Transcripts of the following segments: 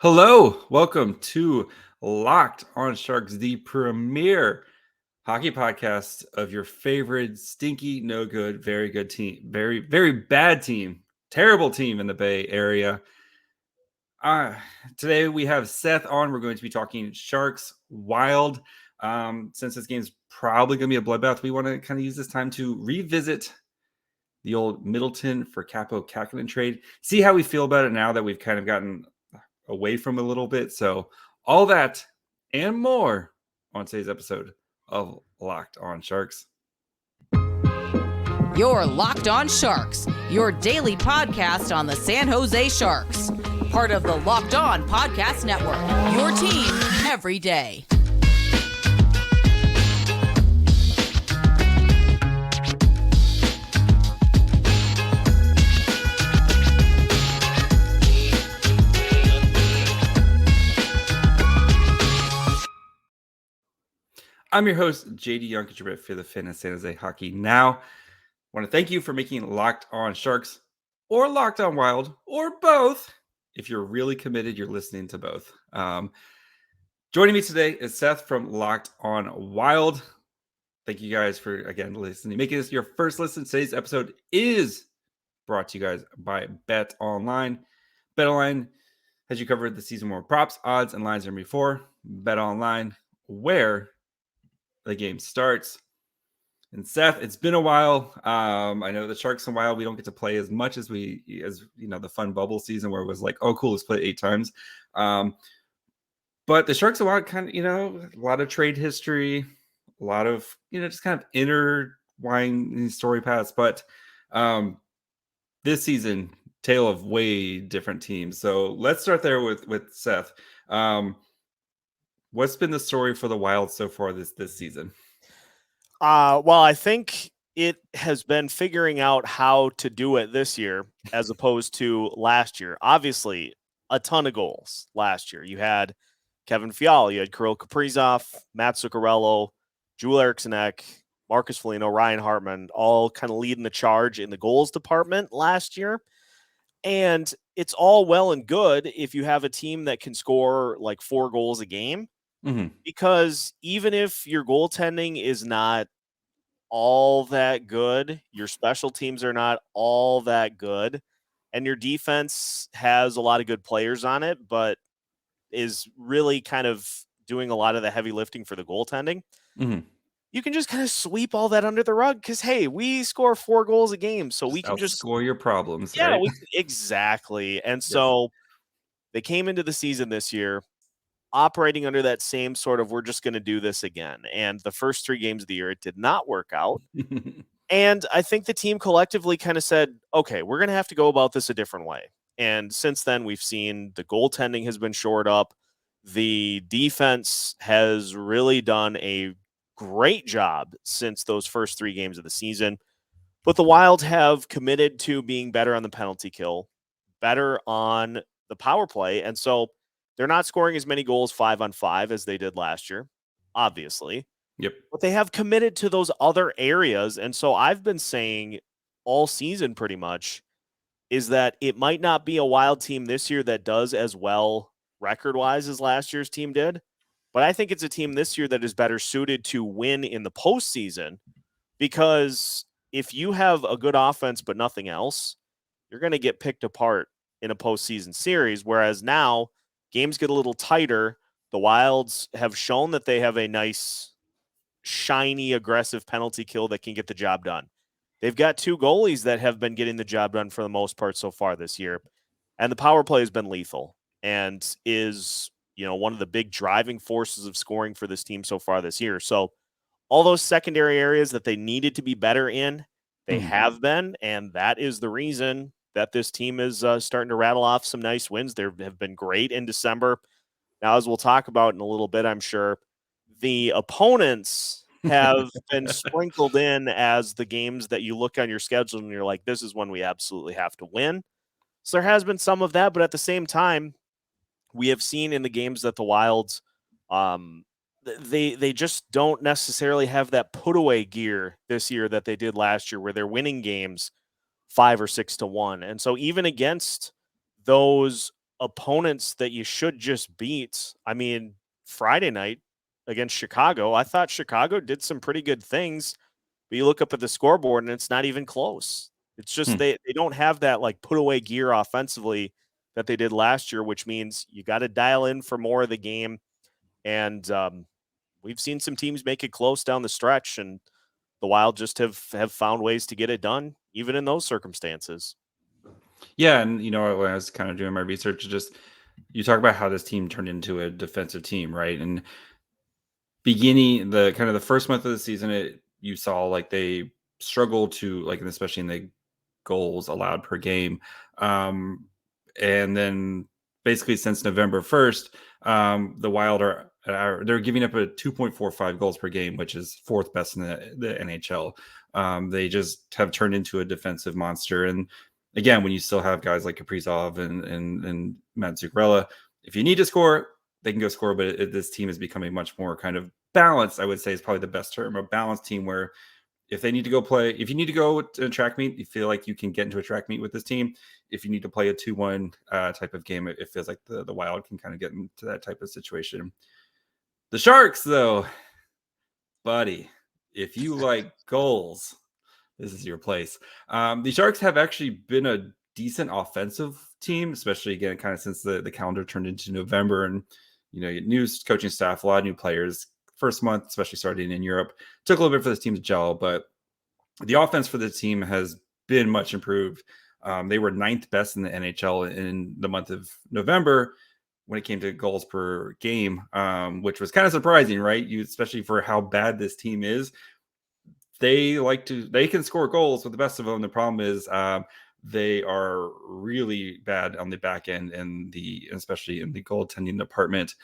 Hello, welcome to Locked on Sharks, the premier hockey podcast of your favorite stinky, no good, very good team, very bad team, terrible team in the Bay Area. Uh, Today we have Seth on. We're going to be talking Sharks Wild. Since this game's probably going to be a bloodbath, we want to kind of use this time to revisit the old Middleton for Kaapo Kahkonen trade. See how we feel about it now that we've kind of gotten away from a little bit. So all that and more on today's episode of Locked on Sharks. You're Locked on Sharks, your daily podcast on the San Jose Sharks. Part of the Locked On Podcast Network, your team every day. I'm your host, JD Younkertribit for the Fin of San Jose Hockey Now. I want to thank you for making Locked on Sharks or Locked on Wild or both. If you're really committed, you're listening to both. Joining me today is Seth from Locked on Wild. Thank you guys for, again, listening. Making this your first listen. Today's episode is brought to you guys by BetOnline. BetOnline has you covered the season more props, odds, and lines than before. BetOnline, where the game starts. And Seth, it's been a while. I know the Sharks and Wild, we don't get to play as much as the fun bubble season where it was like, oh, cool, let's play 8 times. But the Sharks and Wild kind of, a lot of trade history, a lot of, just kind of intertwined story paths. But this season, tale of way different teams. So let's start there with Seth. What's been the story for the Wild so far this season? Well, I think it has been figuring out how to do it this year as opposed to last year. Obviously, a ton of goals last year. You had Kevin Fiala, you had Kirill Kaprizov, Matt Zuccarello, Joel Eriksson, Marcus Foligno, Ryan Hartman, all kind of leading the charge in the goals department last year. And it's all well and good if you have a team that can score like 4 goals a game. Mm-hmm. Because even if your goaltending is not all that good, your special teams are not all that good, and your defense has a lot of good players on it, but is really kind of doing a lot of the heavy lifting for the goaltending, you can just kind of sweep all that under the rug because, hey, we score 4 goals a game, so we can just score your problems. Yeah, right? Exactly. And so they came into the season this year operating under that same sort of, we're just going to do this again. And the first 3 games of the year, it did not work out. And I think the team collectively kind of said, okay, we're going to have to go about this a different way. And since then, we've seen the goaltending has been shored up. The defense has really done a great job since those first 3 games of the season. But the Wild have committed to being better on the penalty kill, better on the power play. And so they're not scoring as many goals 5-on-5 as they did last year, obviously. Yep. But they have committed to those other areas. And so I've been saying all season pretty much is that it might not be a Wild team this year that does as well record-wise as last year's team did. But I think it's a team this year that is better suited to win in the postseason, because if you have a good offense but nothing else, you're going to get picked apart in a postseason series. Whereas now, games get a little tighter. The Wilds have shown that they have a nice, shiny, aggressive penalty kill that can get the job done. They've got 2 goalies that have been getting the job done for the most part so far this year. And the power play has been lethal and is, one of the big driving forces of scoring for this team so far this year. So all those secondary areas that they needed to be better in, they have been. And that is the reason that this team is starting to rattle off some nice wins. They have been great in December. Now, as we'll talk about in a little bit, I'm sure, the opponents have been sprinkled in as the games that you look on your schedule and you're like, this is one we absolutely have to win. So there has been some of that, but at the same time, we have seen in the games that the Wilds, they just don't necessarily have that put away gear this year that they did last year, where they're winning games 5 or 6-1. And so even against those opponents that you should just beat. I mean, Friday night against Chicago, I thought Chicago did some pretty good things, but you look up at the scoreboard and it's not even close. It's just they don't have that like put away gear offensively that they did last year, which means you got to dial in for more of the game. And we've seen some teams make it close down the stretch, and the Wild just have found ways to get it done, even in those circumstances. Yeah, and when I was kind of doing my research, just you talk about how this team turned into a defensive team, right? And beginning the first month of the season, you saw like they struggled to and especially in the goals allowed per game, and then basically since November 1st, the Wild they're giving up a 2.45 goals per game, which is fourth best in the NHL. They just have turned into a defensive monster, and again, when you still have guys like Kaprizov and Matt Zuccarello, if you need to score, they can go score. But this team is becoming much more kind of balanced. I would say is probably the best term, a balanced team where if they need to go play, if you need to go to a track meet, you feel like you can get into a track meet with this team. If you need to play a 2-1 type of game, it feels like the Wild can kind of get into that type of situation. The Sharks, though, buddy, if you like goals, this is your place. The Sharks have actually been a decent offensive team, especially again, kind of since the calendar turned into November, and new coaching staff, a lot of new players. First month, especially starting in Europe, took a little bit for this team to gel, but the offense for the team has been much improved. They were 9th best in the NHL in the month of November when it came to goals per game, which was kind of surprising, right? Especially for how bad this team is. They can score goals with the best of them. The problem is they are really bad on the back end and especially in the goaltending department.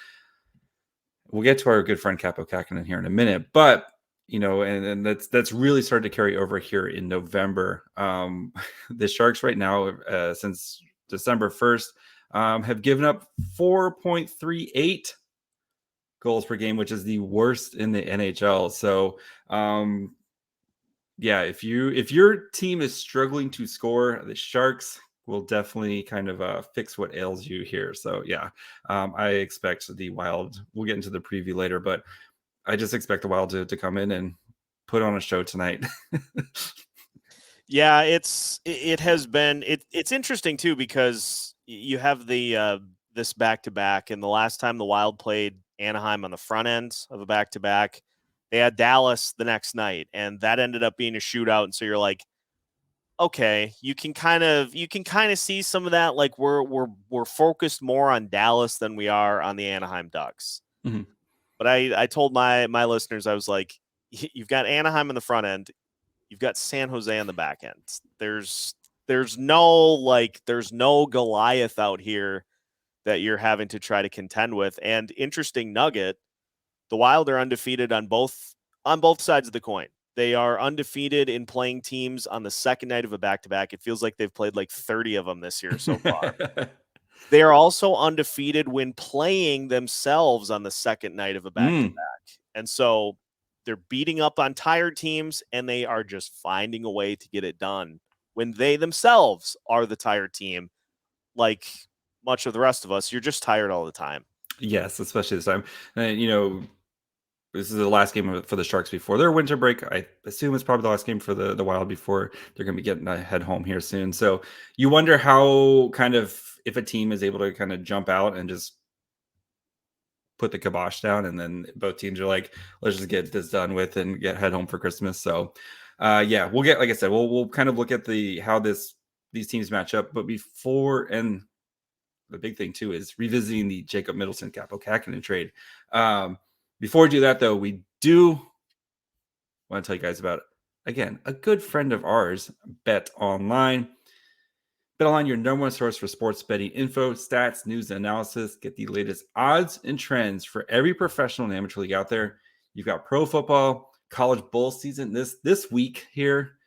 We'll get to our good friend Kaapo Kahkonen here in a minute, but and that's really started to carry over here in November. The Sharks right now, since December 1st, have given up 4.38 goals per game, which is the worst in the NHL. So, yeah, if your team is struggling to score, the Sharks will definitely kind of fix what ails you here. So yeah, I expect the Wild, we'll get into the preview later, but I just expect the Wild to come in and put on a show tonight. Yeah, it's interesting too, because you have this back-to-back, and the last time the Wild played Anaheim on the front end of a back-to-back, they had Dallas the next night, and that ended up being a shootout. And so you're like, okay, you can kind of see some of that. Like we're focused more on Dallas than we are on the Anaheim Ducks. Mm-hmm. But I told my listeners, I was like, you've got Anaheim on the front end, you've got San Jose on the back end. There's no Goliath out here that you're having to try to contend with. And interesting nugget, the Wild are undefeated on both sides of the coin. They are undefeated in playing teams on the second night of a back-to-back. It feels like they've played like 30 of them this year so far. They are also undefeated when playing themselves on the second night of a back-to-back. And so they're beating up on tired teams, and they are just finding a way to get it done when they themselves are the tired team. Like much of the rest of us, you're just tired all the time. Yes, especially this time. And, this is the last game for the Sharks before their winter break. I assume it's probably the last game for the Wild before they're going to be getting a head home here soon. So you wonder how if a team is able to kind of jump out and just put the kibosh down, and then both teams are like, let's just get this done with and head home for Christmas. So yeah, we'll get, like I said, we'll kind of look at how these teams match up. But and the big thing too is revisiting the Jacob Middleton Kaapo Kahkonen trade. Before we do that, though, we do want to tell you guys about, again, a good friend of ours, BetOnline. BetOnline, your number one source for sports betting info, stats, news, and analysis. Get the latest odds and trends for every professional and amateur league out there. You've got pro football, college bowl season this week here.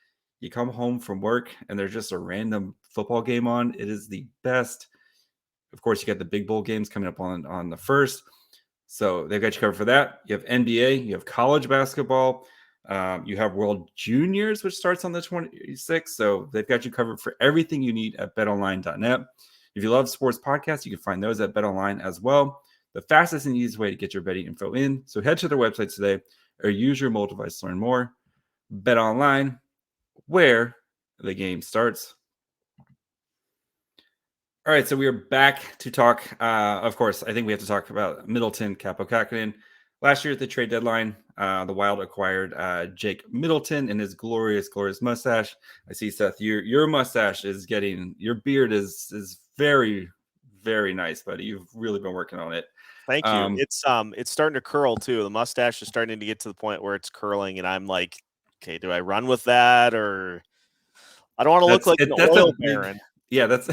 You come home from work and there's just a random football game on. It is the best. Of course, you got the big bowl games coming up on the 1st. So they've got you covered for that. You have NBA, you have college basketball, you have World Juniors, which starts on the 26th. So they've got you covered for everything you need at betonline.net. If you love sports podcasts, you can find those at BetOnline as well. The fastest and easiest way to get your betting info in. So head to their website today or use your mobile device to learn more. BetOnline, where the game starts. All right, so we are back to talk. Of course, I think we have to talk about Middleton, Kaapo Kahkonen. Last year at the trade deadline, the Wild acquired Jacob Middleton and his glorious, glorious mustache. I see, Seth, your mustache is getting, your beard is very, very nice, buddy. You've really been working on it. Thank you. It's starting to curl too. The mustache is starting to get to the point where it's curling, and I'm like, okay, do I run with that, or I don't want to look like an oil baron. Yeah, that's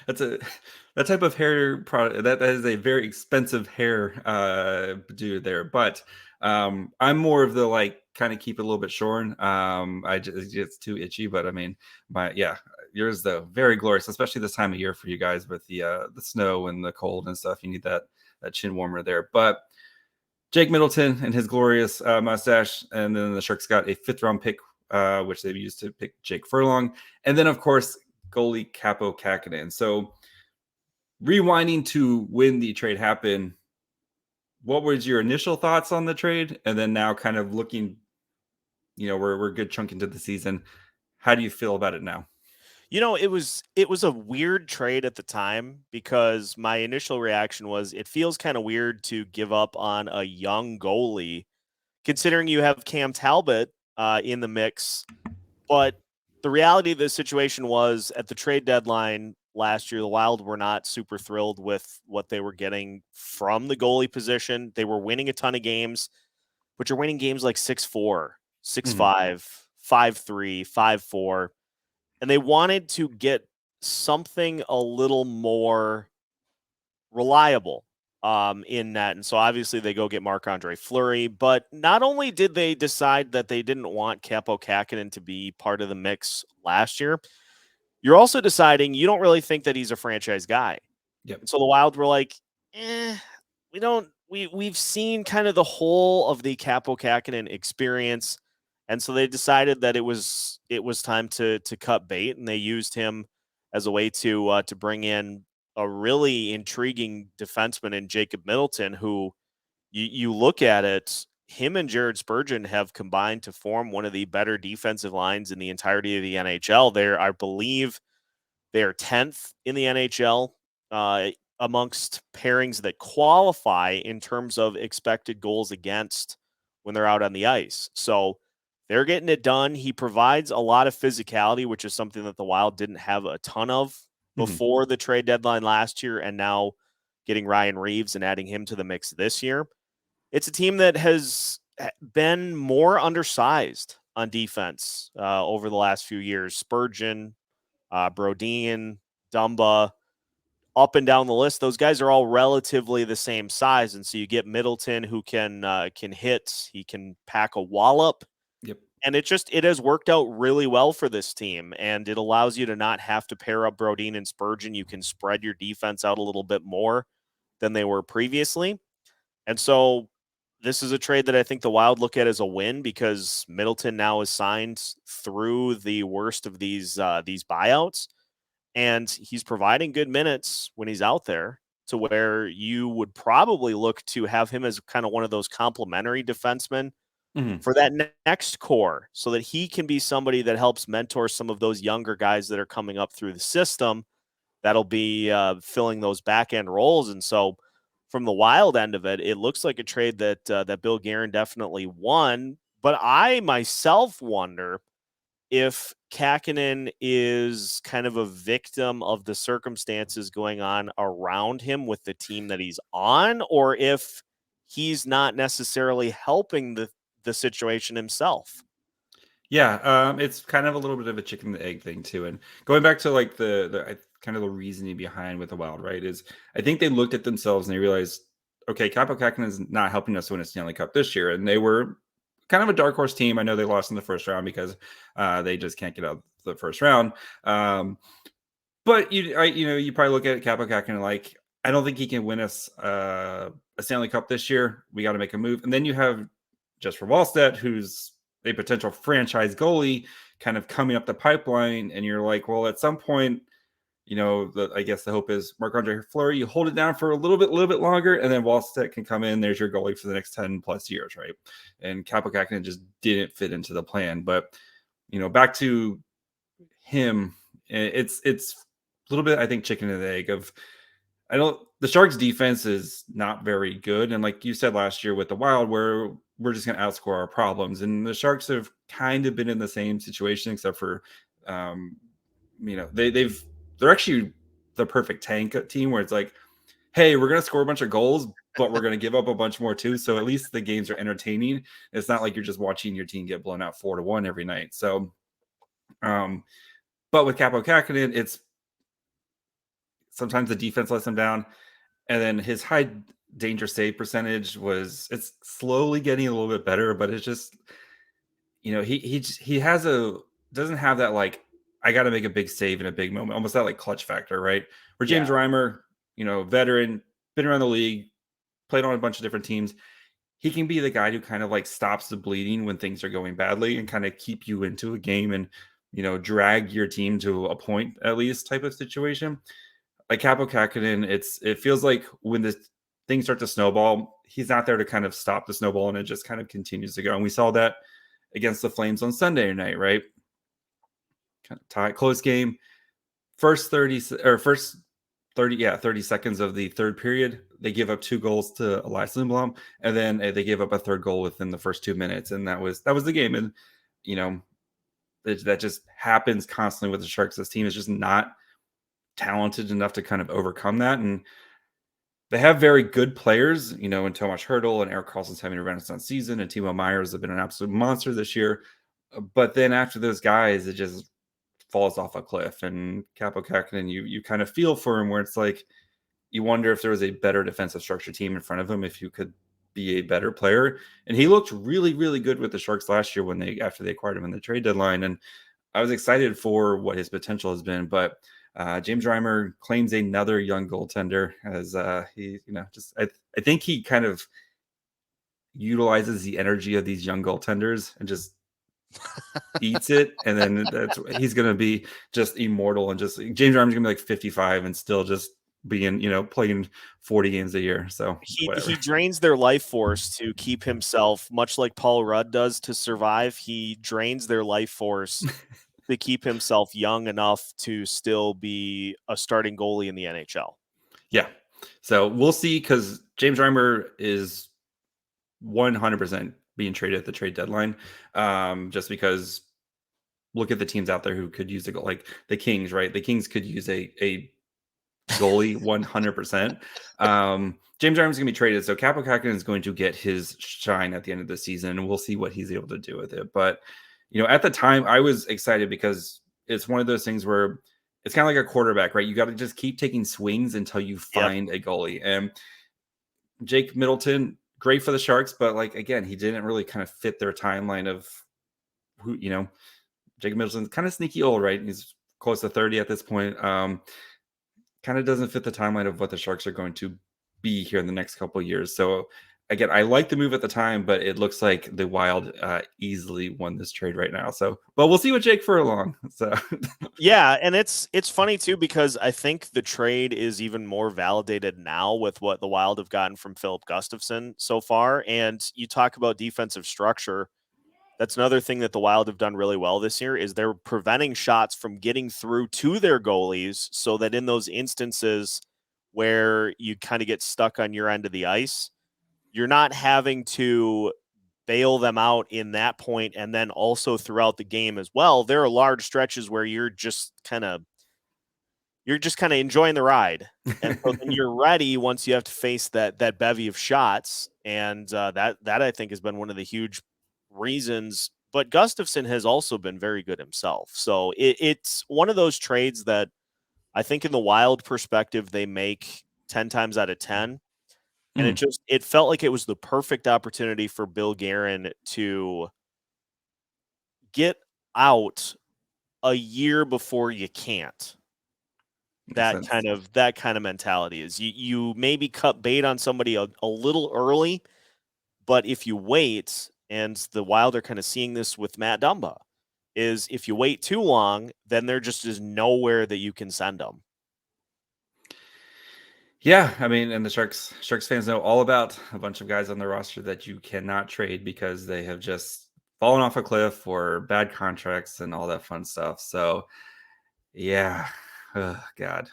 that type of hair product. That is a very expensive hair dude there. But I'm more of the like kind of keep it a little bit shorn. It's too itchy. But I mean, yours though very glorious, especially this time of year for you guys with the snow and the cold and stuff. You need that chin warmer there. But Jake Middleton and his glorious mustache, and then the Sharks got a 5th round pick, which they've used to pick Jake Furlong, and then of course goalie Kaapo Kahkonen. So rewinding to when the trade happened, what was your initial thoughts on the trade? And then now kind of looking, we're a good chunk into the season. How do you feel about it now? It was a weird trade at the time, because my initial reaction was it feels kind of weird to give up on a young goalie, considering you have Cam Talbot in the mix. But the reality of the situation was, at the trade deadline last year, the Wild were not super thrilled with what they were getting from the goalie position. They were winning a ton of games, but you're winning games like 6-4, 6-5, 5-3, 5-4. And they wanted to get something a little more reliable in that. And so obviously they go get Marc-Andre Fleury. But not only did they decide that they didn't want Kaapo Kahkonen to be part of the mix last year, you're also deciding you don't really think that he's a franchise guy. Yep. And so the Wild were like, we've seen kind of the whole of the Kaapo Kahkonen experience. And so they decided that it was time to cut bait, and they used him as a way to bring in a really intriguing defenseman in Jacob Middleton, who you look at it, him and Jared Spurgeon have combined to form one of the better defensive lines in the entirety of the NHL. I believe they're 10th in the NHL amongst pairings that qualify in terms of expected goals against when they're out on the ice. So they're getting it done. He provides a lot of physicality, which is something that the Wild didn't have a ton of before the trade deadline last year, and now getting Ryan Reeves and adding him to the mix this year. It's a team that has been more undersized on defense over the last few years. Spurgeon, Brodin, Dumba, up and down the list, those guys are all relatively the same size. And so you get Middleton, who can hit, he can pack a wallop. Yep. And it has worked out really well for this team, and it allows you to not have to pair up Brodin and Spurgeon. You can spread your defense out a little bit more than they were previously. And so this is a trade that I think the Wild look at as a win, because Middleton now is signed through the worst of these buyouts, and he's providing good minutes when he's out there, to where you would probably look to have him as kind of one of those complementary defensemen for that next core, so that he can be somebody that helps mentor some of those younger guys that are coming up through the system that'll be filling those back end roles. And so from the Wild end of it, it looks like a trade that Bill Guerin definitely won. But I myself wonder if Kahkonen is kind of a victim of the circumstances going on around him with the team that he's on, or if he's not necessarily helping the situation himself. Yeah, it's kind of a little bit of a chicken and egg thing too. And going back to like the kind of the reasoning behind with the Wild, right, is I think they looked at themselves and they realized, okay, Kaapo Kahkonen is not helping us win a Stanley Cup this year, and they were kind of a dark horse team. I know they lost in the first round because they just can't get out of the first round. But you probably look at Kaapo Kahkonen like, I don't think he can win us a Stanley Cup this year. We got to make a move. And then you have Jesper Wallstedt, who's a potential franchise goalie kind of coming up the pipeline. And you're like, well, at some point, I guess the hope is Marc-Andre Fleury, you hold it down for a little bit longer, and then Wallstedt can come in. There's your goalie for the next 10 plus years, right? And Kaapo Kahkonen just didn't fit into the plan. But, back to him, it's a little bit, I think, chicken and egg of, the Sharks defense is not very good. And like you said last year with the Wild, where we're just going to outscore our problems. And the Sharks have kind of been in the same situation, except for, they're actually the perfect tank team where it's like, hey, we're going to score a bunch of goals, but we're going to give up a bunch more too. So at least the games are entertaining. It's not like you're just watching your team get blown out 4-1 every night. So, but with Kaapo Kahkonen, it's sometimes the defense lets him down. And then his high danger save percentage it's slowly getting a little bit better, but it's just, he doesn't have that, like, I got to make a big save in a big moment, almost that like clutch factor, right? Where James Reimer, veteran, been around the league, played on a bunch of different teams. He can be the guy who kind of like stops the bleeding when things are going badly and kind of keep you into a game and, drag your team to a point at least type of situation. Like Kaapo Kahkonen, it feels like when the things start to snowball, he's not there to kind of stop the snowball, and it just kind of continues to go. And we saw that against the Flames on Sunday night, right? Kind of tight, close game. First 30 seconds of the third period, they give up 2 goals to Elias Lindblom, and then they gave up a third goal within the first 2 minutes, and that was the game. And that just happens constantly with the Sharks. This team is just not talented enough to kind of overcome that, and they have very good players, in Tomas Hertl, and Erik Karlsson's having a renaissance season, and Timo Myers have been an absolute monster this year. But then after those guys, it just falls off a cliff. And Kaapo Kahkonen, you kind of feel for him, where it's like you wonder if there was a better defensive structure team in front of him, if you could be a better player. And he looked really, really good with the Sharks last year after they acquired him in the trade deadline, and I was excited for what his potential has been. But James Reimer claims another young goaltender, as he, I think he kind of utilizes the energy of these young goaltenders and just eats it, and then he's going to be just immortal, and just James Reimer's going to be like 55 and still just being, playing 40 games a year. So he drains their life force to keep himself, much like Paul Rudd does to survive. He drains their life force to keep himself young enough to still be a starting goalie in the NHL. Yeah. So we'll see, because James Reimer is 100% being traded at the trade deadline. Just because look at the teams out there who could use a goal, like the Kings, right? The Kings could use a goalie 100%. James Reimer is going to be traded, so Kaapo Kahkonen is going to get his shine at the end of the season, and we'll see what he's able to do with it. But at the time, I was excited because it's one of those things where it's kind of like a quarterback, right? You got to just keep taking swings until you find a goalie. And Jacob Middleton, great for the Sharks, but like, again, he didn't really kind of fit their timeline of who, Jacob Middleton's kind of sneaky old, right? He's close to 30 at this point. Kind of doesn't fit the timeline of what the Sharks are going to be here in the next couple of years. So again, I like the move at the time, but it looks like the Wild easily won this trade right now. So, but we'll see with Jake Furlong. So, yeah, and it's funny too, because I think the trade is even more validated now with what the Wild have gotten from Filip Gustavsson so far. And you talk about defensive structure. That's another thing that the Wild have done really well this year, is they're preventing shots from getting through to their goalies, so that in those instances where you kind of get stuck on your end of the ice, you're not having to bail them out in that point, and then also throughout the game as well. There are large stretches where you're just kind of enjoying the ride, and so then you're ready once you have to face that bevy of shots, and that I think has been one of the huge reasons. But Gustafsson has also been very good himself, so it's one of those trades that I think in the Wild perspective they make 10 times out of 10. And it felt like it was the perfect opportunity for Bill Guerin to get out a year before you can't. That kind of mentality is you maybe cut bait on somebody a little early, but if you wait, and the Wild are kind of seeing this with Matt Dumba, is if you wait too long, then there just is nowhere that you can send them. Yeah, I mean, and the Sharks fans know all about a bunch of guys on the roster that you cannot trade because they have just fallen off a cliff or bad contracts and all that fun stuff. So, yeah, oh, God.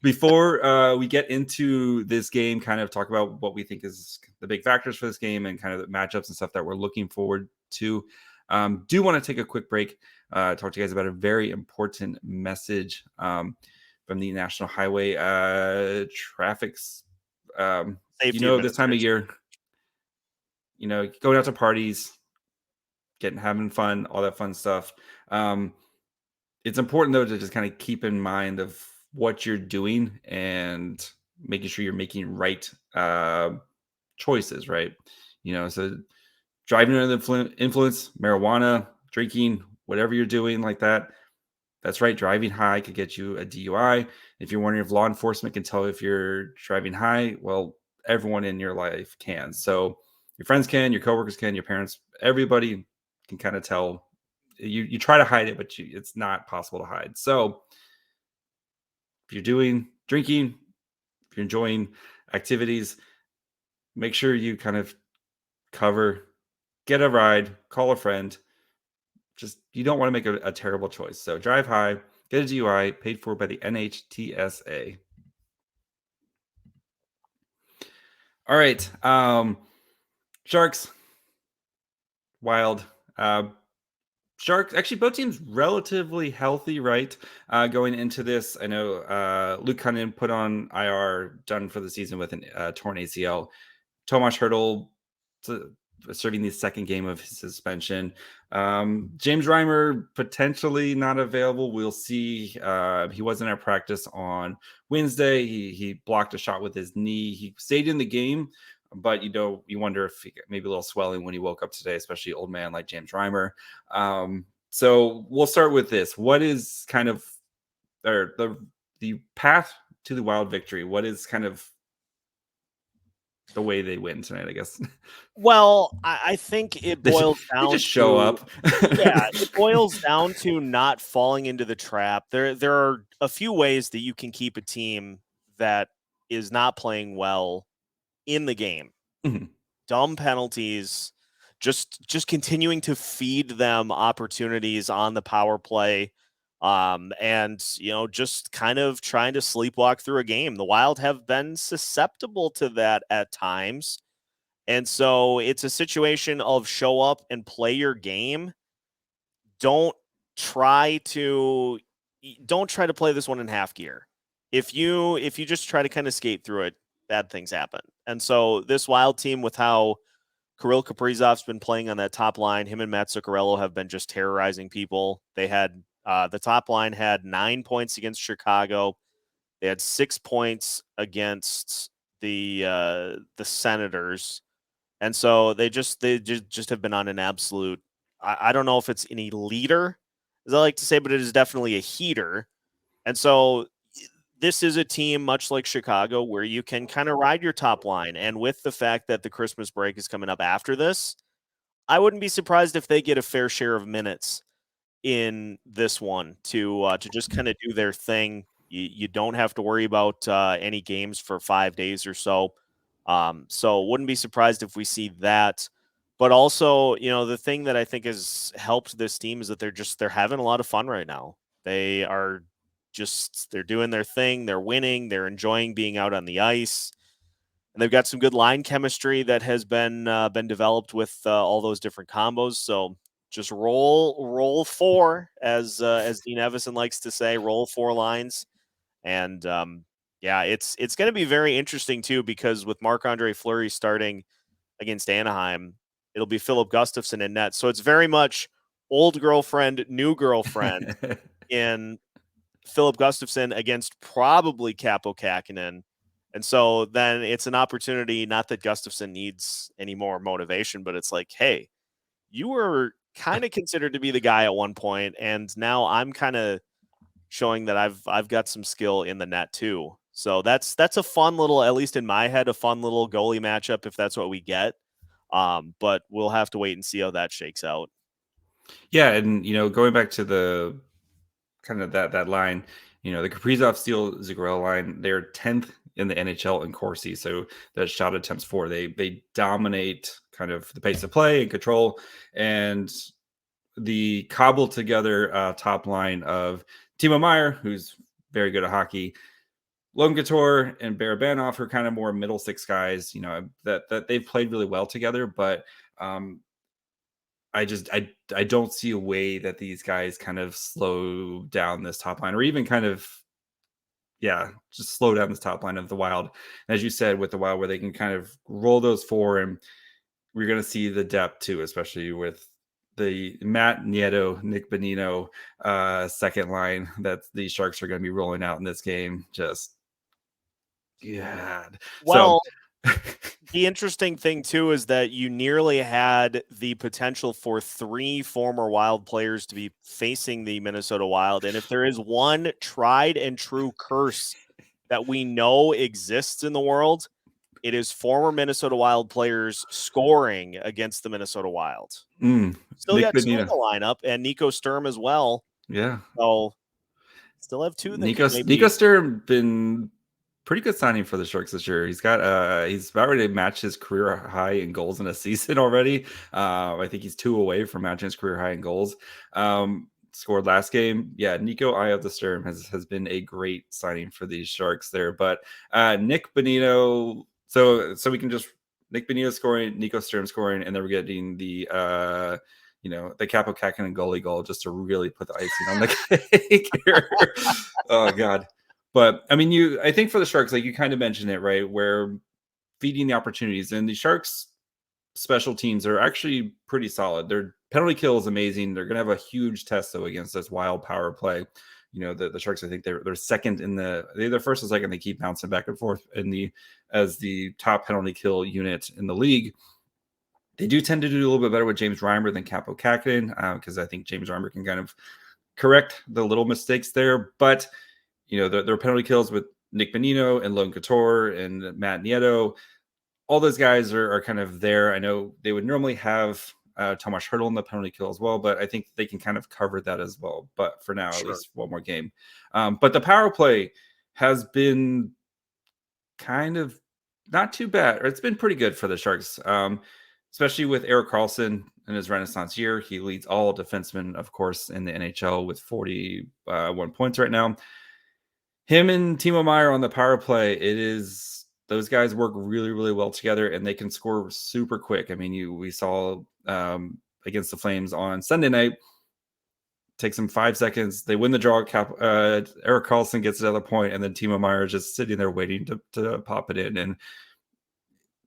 Before we get into this game, kind of talk about what we think is the big factors for this game and kind of the matchups and stuff that we're looking forward to. Do want to take a quick break, talk to you guys about a very important message. From the National Highway traffic's, Safety this time of administration. year, going out to parties, having fun, all that fun stuff. It's important though to just kind of keep in mind of what you're doing and making sure you're making right choices, right? So driving under the influence, marijuana, drinking, whatever you're doing like that. That's right. Driving high could get you a DUI. If you're wondering if law enforcement can tell if you're driving high, well, everyone in your life can. So your friends can, your coworkers can, your parents, everybody can kind of tell. You try to hide it, but it's not possible to hide. So if you're doing drinking, if you're enjoying activities, make sure you kind of get a ride, call a friend. Just you don't want to make a terrible choice. So drive high, get a DUI paid for by the NHTSA. All right. Sharks, Wild. Sharks, actually, both teams relatively healthy, right? Going into this, I know Luke Cunningham put on IR, done for the season with a torn ACL. Tomas Hertl serving the second game of his suspension. James Reimer potentially not available. We'll see. He wasn't at practice on Wednesday. He blocked a shot with his knee. He stayed in the game, but you wonder if he got maybe a little swelling when he woke up today, especially old man like James Reimer. So we'll start with this. What is kind of the path to the Wild victory? What is kind of the way they win tonight, I guess? Well, I think it boils They down just show up. yeah, it boils down to not falling into the trap. There are a few ways that you can keep a team that is not playing well in the game. Mhm. Dumb penalties, just continuing to feed them opportunities on the power play. And just kind of trying to sleepwalk through a game. The Wild have been susceptible to that at times. And so it's a situation of show up and play your game. Don't try to play this one in half gear. If you just try to kind of skate through it, bad things happen. And so this Wild team, with how Kirill Kaprizov's been playing on that top line, him and Matt Zuccarello have been just terrorizing people. They had the top line had 9 points against Chicago. They had 6 points against the Senators. And so they just have been on an absolute, I don't know if it's any leader, as I like to say, but it is definitely a heater. And so this is a team much like Chicago where you can kind of ride your top line. And with the fact that the Christmas break is coming up after this, I wouldn't be surprised if they get a fair share of minutes in this one to just kind of do their thing. You don't have to worry about any games for 5 days or so. So wouldn't be surprised if we see that. But also, the thing that I think has helped this team is that they're having a lot of fun right now. They're doing their thing. They're winning. They're enjoying being out on the ice. And they've got some good line chemistry that has been developed with all those different combos. So just roll four, as Dean Evison likes to say, roll 4 lines. And yeah, it's going to be very interesting too, because with Marc-Andre Fleury starting against Anaheim, it'll be Filip Gustavsson in net. So it's very much old girlfriend, new girlfriend in Filip Gustavsson against probably Kaapo Kahkonen. And so then it's an opportunity, not that Gustafsson needs any more motivation, but it's like, hey, you were kind of considered to be the guy at one point, and now I'm kind of showing that I've got some skill in the net too. So that's a fun little, at least in my head, a fun little goalie matchup if that's what we get. But we'll have to wait and see how that shakes out. Yeah, and going back to the kind of that line, The Kaprizov Steel Zuccarello line, they're 10th in the NHL in Corsi. So the shot attempts for, they dominate kind of the pace of play and control. And the cobbled together top line of Timo Meier, who's very good at hockey, Logan Couture and Barabanov are kind of more middle six guys, that they've played really well together. But I don't see a way that these guys kind of slow down this top line, or even kind of just slow down this top line of the Wild. And as you said, with the Wild, where they can kind of roll those four, and we're going to see the depth too, especially with the Matt Nieto, Nick Bonino second line that the Sharks are going to be rolling out in this game. Just God. Well, the interesting thing too is that you nearly had the potential for 3 former Wild players to be facing the Minnesota Wild. And if there is one tried and true curse that we know exists in the world, it is former Minnesota Wild players scoring against the Minnesota Wild. Still Nick got 2 in Bonino. the lineup, and Nico Sturm as well. Yeah. So still have 2 that Nico Sturm been pretty good signing for the Sharks this year. He's got he's about ready to match his career high in goals in a season already. I think he's 2 away from matching his career high in goals. Scored last game. Yeah, Nico Eye of the Sturm has been a great signing for these Sharks there. But Nick Bonino, so we can just Nick Bonino scoring, Nico Sturm scoring, and then we're getting the the Kaapo Kahkonen goalie goal just to really put the icing on the cake here. Oh God. But I mean, I think for the Sharks, like you kind of mentioned it, right? Where feeding the opportunities, and the Sharks special teams are actually pretty solid. Their penalty kill is amazing. They're going to have a huge test though against this Wild power play. The Sharks, I think they're second in they're first and second. They keep bouncing back and forth as the top penalty kill unit in the league. They do tend to do a little bit better with James Reimer than Kaapo Kahkonen, because I think James Reimer can kind of correct the little mistakes there. But their penalty kills with Nick Bonino and Logan Couture and Matt Nieto, all those guys are kind of there. I know they would normally have Tomas Hertl in the penalty kill as well, but I think they can kind of cover that as well. But for now, At least one more game. But the power play has been kind of not too bad, or it's been pretty good for the Sharks, especially with Erik Karlsson in his Renaissance year. He leads all defensemen, of course, in the NHL with 41 points right now. Him and Timo Meier on the power play, those guys work really, really well together, and they can score super quick. I mean, we saw against the Flames on Sunday night, takes them 5 seconds. They win the draw. Erik Karlsson gets another point, and then Timo Meier is just sitting there waiting to pop it in. And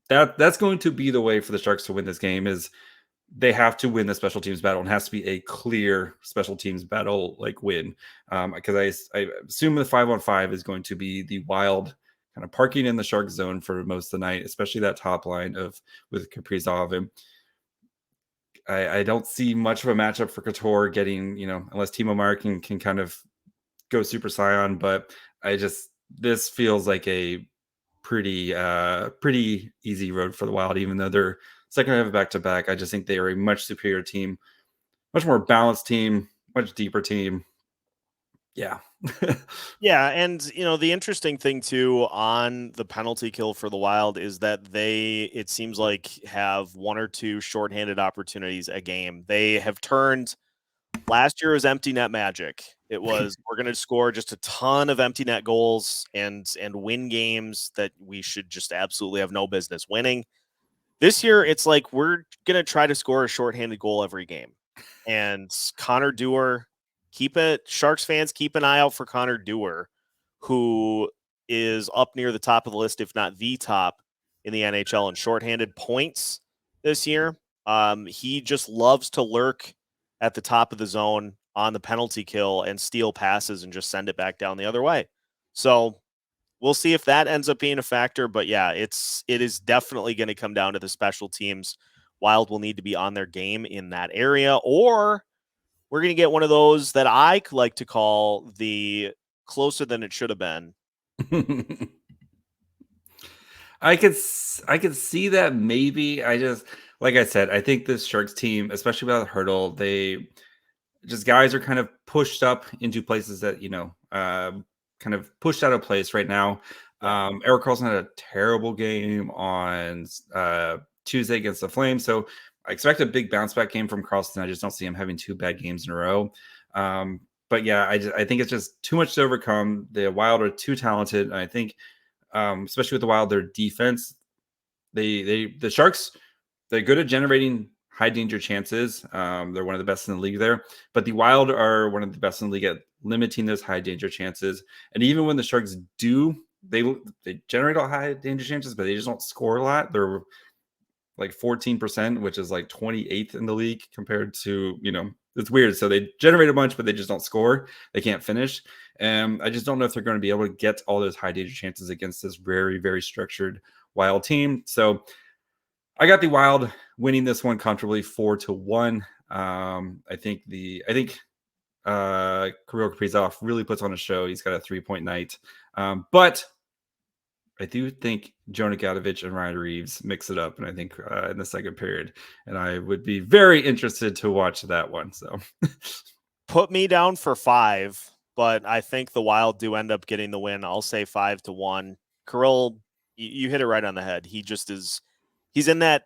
that's going to be the way for the Sharks to win this game. Is they have to win the special teams battle, and has to be a clear special teams battle win. Because I assume the 5-on-5 is going to be the Wild kind of parking in the Shark zone for most of the night, especially that top line with Kaprizov. And I don't see much of a matchup for Couture getting, unless Timo Meier can kind of go Super Saiyan. But this feels like a pretty easy road for the Wild, even though they're second half of back-to-back. I just think they are a much superior team, much more balanced team, much deeper team. Yeah. Yeah, and the interesting thing too on the penalty kill for the Wild is that it seems like have 1 or 2 shorthanded opportunities a game. They have turned last year was empty net magic. It was we're going to score just a ton of empty net goals and win games that we should just absolutely have no business winning. This year, it's like we're going to try to score a shorthanded goal every game. And Connor Dewar, Sharks fans, keep an eye out for Connor Dewar, who is up near the top of the list, if not the top in the NHL in shorthanded points this year. He just loves to lurk at the top of the zone on the penalty kill and steal passes and just send it back down the other way. So we'll see if that ends up being a factor, but yeah, it is definitely going to come down to the special teams. Wild will need to be on their game in that area, or we're going to get one of those that I like to call the closer than it should have been. I could see that maybe. Like I said, I think this Sharks team, especially without Hertl, guys are kind of pushed up into places that, kind of pushed out of place right now. Erik Karlsson had a terrible game on Tuesday against the Flames, so I expect a big bounce back game from Karlsson. I just don't see him having 2 bad games in a row. But yeah, I think it's just too much to overcome. The Wild are too talented, and I think, especially with the Wild, their defense, the Sharks, they're good at generating high danger chances. They're one of the best in the league there, but the Wild are one of the best in the league at limiting those high danger chances. And even when the Sharks do, they generate all high danger chances, but they just don't score a lot. They're like 14%, which is like 28th in the league compared to, it's weird. So they generate a bunch, but they just don't score. They can't finish. And I just don't know if they're going to be able to get all those high danger chances against this very, very structured Wild team. So I got the Wild winning this one comfortably 4-1. I think Kirill Kaprizov really puts on a show. He's got a 3-point night. But I do think Jonah Gadovich and Ryan Reeves mix it up, and I think in the second period, and I would be very interested to watch that one. So put me down for 5, but I think the Wild do end up getting the win. I'll say 5-1. Kirill, you hit it right on the head. He just is. He's in that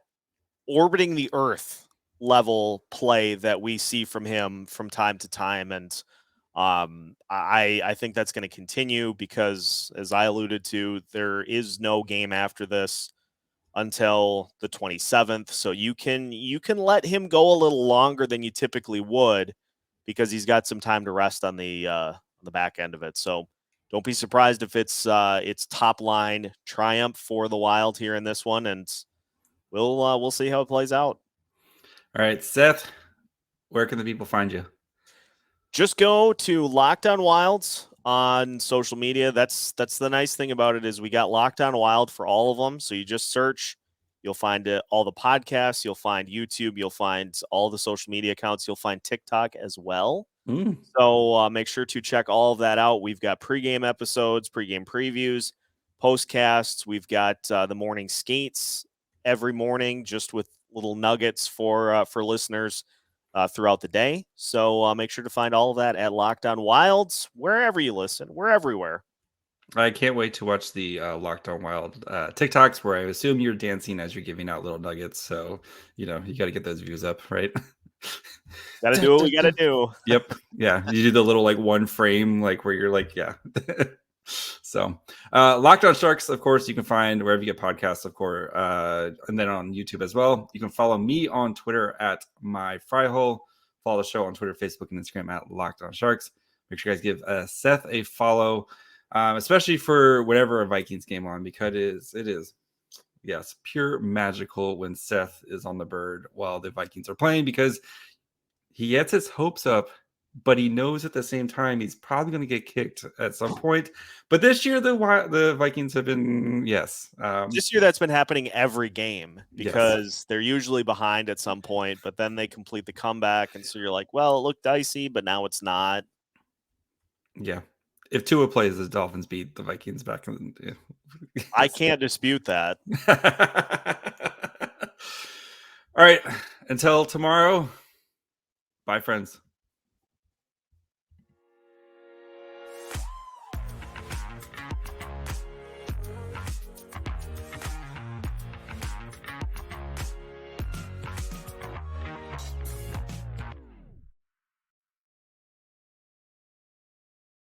orbiting the Earth level play that we see from him from time to time, and I think that's going to continue because, as I alluded to, there is no game after this until the 27th. So you can let him go a little longer than you typically would because he's got some time to rest on the back end of it. So don't be surprised if it's top line triumph for the Wild here in this one, and we'll see how it plays out. All right, Seth, where can the people find you? Just go to Locked On Wilds on social media. That's the nice thing about it is we got Locked On Wild for all of them. So you just search, you'll find all the podcasts, you'll find YouTube, you'll find all the social media accounts, you'll find TikTok as well. So make sure to check all of that out. We've got pregame episodes, pregame previews, postcasts. We've got the morning skates every morning, just with little nuggets for listeners throughout the day. So make sure to find all of that at Locked On Wilds, wherever you listen. We're everywhere. I can't wait to watch the Locked On Wild TikToks where I assume you're dancing as you're giving out little nuggets. So, you got to get those views up, right? Got to do what we got to do. Yep. Yeah. You do the little like one frame, like where you're like, yeah. So Locked On Sharks, of course, you can find wherever you get podcasts, of course, and then on YouTube as well. You can follow me on Twitter at myfryhole. Follow the show on Twitter, Facebook, and Instagram at Locked On Sharks. Make sure you guys give Seth a follow, especially for whatever a Vikings game on, because it is, yes, pure magical when Seth is on the bird while the Vikings are playing, because he gets his hopes up, but he knows at the same time he's probably going to get kicked at some point. But this year, the Vikings have been, this year that's been happening every game because they're usually behind at some point, but then they complete the comeback. And so you're like, well, it looked dicey, but now it's not. Yeah. If Tua plays, the Dolphins beat the Vikings back in I can't dispute that. All right. Until tomorrow. Bye, friends.